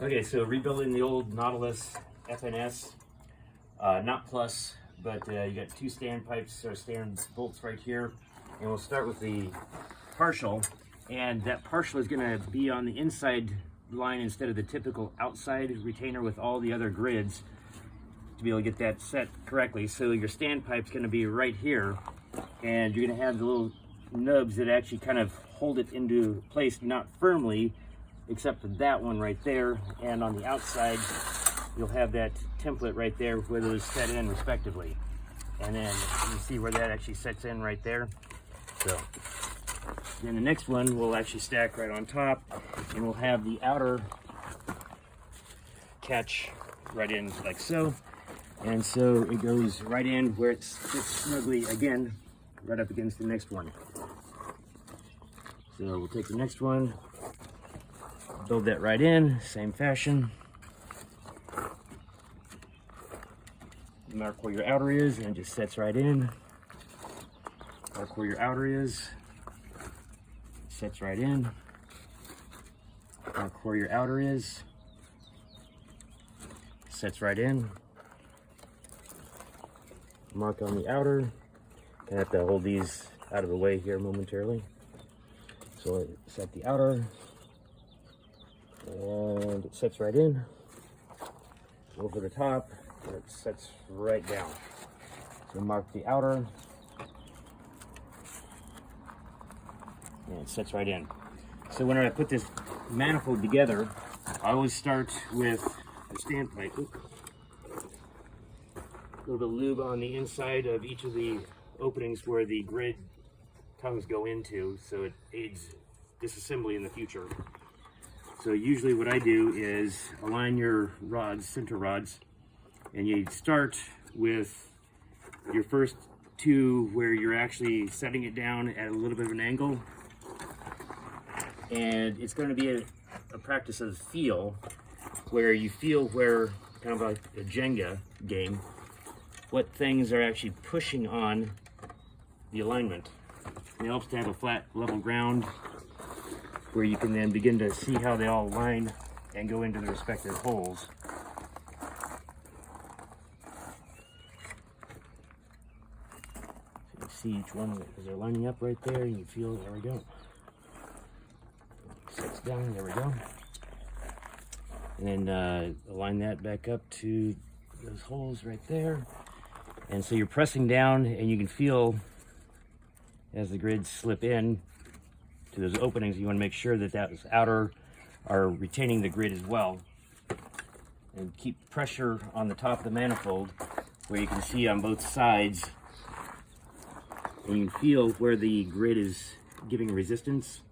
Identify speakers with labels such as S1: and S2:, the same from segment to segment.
S1: Okay, so rebuilding the old Nautilus FNS, not plus, but you got two standpipes or stand bolts right here, and we'll start with the partial, and that partial is going to be on the inside line instead of the typical outside retainer with all the other grids to be able to get that set correctly. So your standpipe's going to be right here, and you're going to have the little nubs that actually kind of hold it into place, not firmly, except for that one right there, and on the outside you'll have that template right there where those set in respectively, and then you see where that actually sets in right there. So then the next one will actually stack right on top, and we'll have the outer catch right in like so, and so it goes right in where it sits snugly again right up against the next one. So we'll take the next one, build that right in, same fashion. Mark where your outer is, and it just sets right in. Mark where your outer is, sets right in. Mark where your outer is, sets right in. Mark on the outer. I have to hold these out of the way here momentarily. So set the outer, and it sets right in. Over the top, and it sets right down. So mark the outer, and it sets right in. So when I put this manifold together, I always start with the standpipe. A little bit of lube on the inside of each of the openings where the grid tongues go into, so it aids disassembly in the future. So usually what I do is align your rods, center rods, and you start with your first two where you're actually setting it down at a little bit of an angle, and it's going to be a practice of feel, where you feel where, kind of like a Jenga game, what things are actually pushing on the alignment. It helps to have a flat, level ground where you can then begin to see how they all align and go into the respective holes. So you see each one as they're lining up right there, and you feel, there we go. Sets down, there we go. And then align that back up to those holes right there. And so you're pressing down, and you can feel as the grids slip in to those openings. You want to make sure that those outer are retaining the grid as well, and keep pressure on the top of the manifold where you can see on both sides, and you can feel where the grid is giving resistance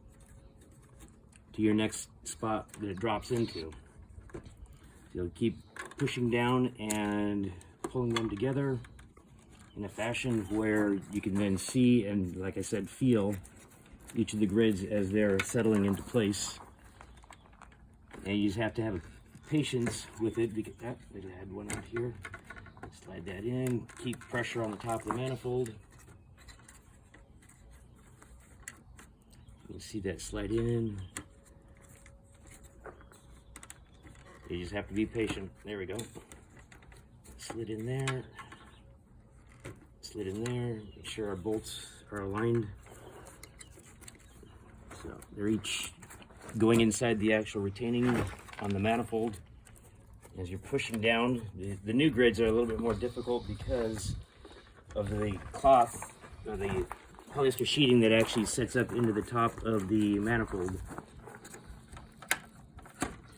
S1: to your next spot that it drops into. So you'll keep pushing down and pulling them together in a fashion where you can then see and, like I said, feel each of the grids as they're settling into place. And you just have to have patience with it, because I had one out here. Slide that in, keep pressure on the top of the manifold. You can see that slide in. You just have to be patient. There we go. Slid in there. Slid in there. Make sure our bolts are aligned. So they're each going inside the actual retaining on the manifold. As you're pushing down, the new grids are a little bit more difficult because of the cloth, or the polyester sheeting that actually sets up into the top of the manifold.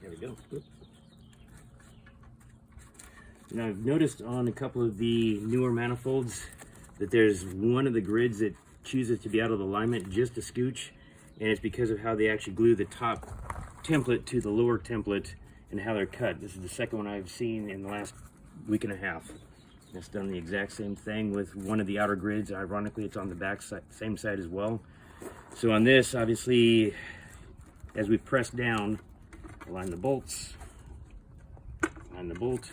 S1: There we go. Oops. Now I've noticed on a couple of the newer manifolds that there's one of the grids that chooses to be out of alignment just a scooch, and it's because of how they actually glue the top template to the lower template and how they're cut. This is the second one I've seen in the last week and a half. It's done the exact same thing with one of the outer grids. Ironically, it's on the back side, same side as well. So on this, obviously, as we press down, align the bolts, align the bolt,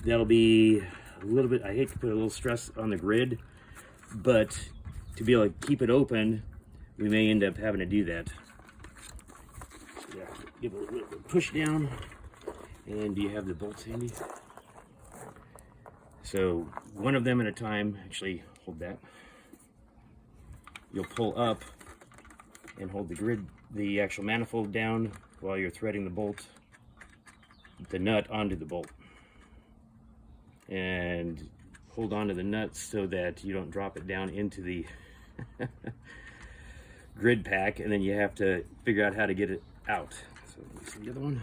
S1: that'll be a little bit, I hate to put a little stress on the grid, but to be able to keep it open, we may end up having to do that. Yeah. give it a little bit of push down. And do you have the bolts handy? So one of them at a time, actually hold that. You'll pull up and hold the actual manifold down while you're threading the nut onto the bolt. And hold on to the nuts so that you don't drop it down into the grid pack, and then you have to figure out how to get it out. So let me see the other one.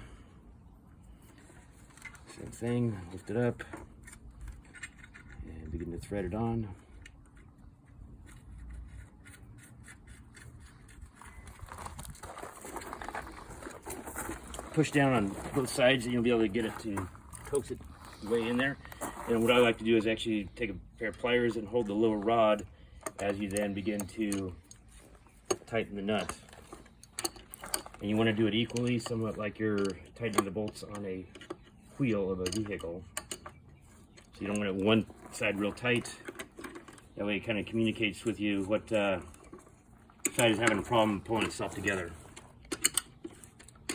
S1: Same thing, lift it up and begin to thread it on. Push down on both sides and you'll be able to get it to coax it way in there. And what I like to do is actually take a pair of pliers and hold the lower rod as you then begin to tighten the nut. And you want to do it equally, somewhat like you're tightening the bolts on a wheel of a vehicle. So you don't want it one side real tight. That way it kind of communicates with you what side is having a problem pulling itself together.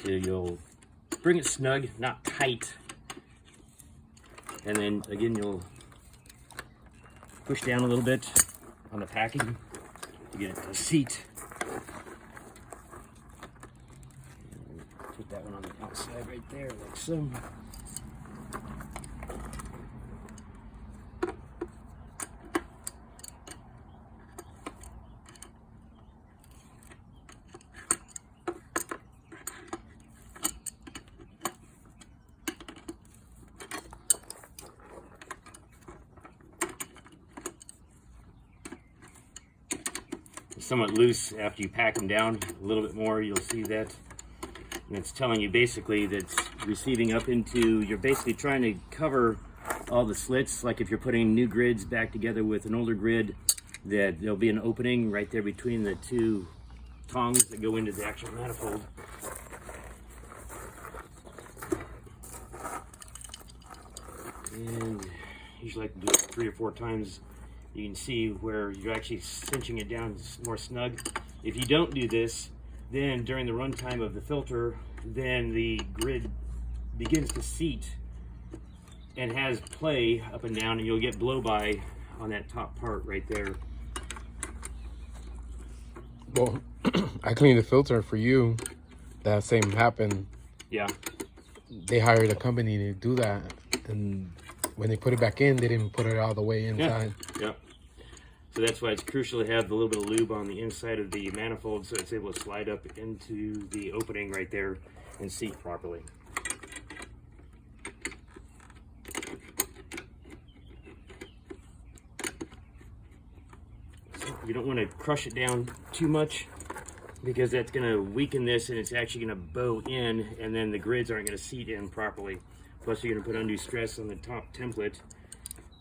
S1: So you'll bring it snug, not tight. And then again, you'll push down a little bit on the packing to get it to seat. Put that one on the outside right there, like so. Somewhat loose after you pack them down a little bit more. You'll see that, and it's telling you basically that it's receiving up into, you're basically trying to cover all the slits, like if you're putting new grids back together with an older grid, that there'll be an opening right there between the two tongs that go into the actual manifold. And usually like to do it 3 or 4 times. You can see where you're actually cinching it down more snug. If you don't do this, then during the runtime of the filter, then the grid begins to seat and has play up and down, and you'll get blow-by on that top part right there.
S2: Well, I cleaned the filter for you. That same happened.
S1: Yeah.
S2: They hired a company to do that, and when they put it back in, they didn't put it all the way inside.
S1: Yeah. So that's why it's crucial to have a little bit of lube on the inside of the manifold so it's able to slide up into the opening right there and seat properly. So you don't want to crush it down too much, because that's going to weaken this and it's actually going to bow in, and then the grids aren't going to seat in properly. Plus you're going to put undue stress on the top template.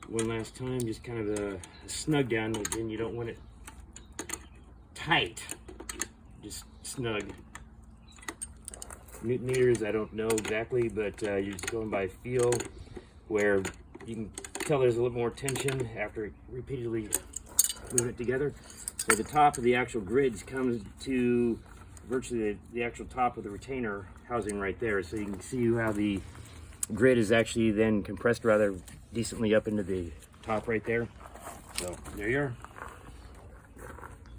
S1: One last time, just kind of a snug down. Again, you don't want it tight, just snug. Newton meters, I don't know exactly, but you're just going by feel, where you can tell there's a little more tension after repeatedly moving it together. So the top of the actual grids comes to virtually the actual top of the retainer housing right there. So you can see how the grid is actually then compressed rather decently up into the top right there. So there you are.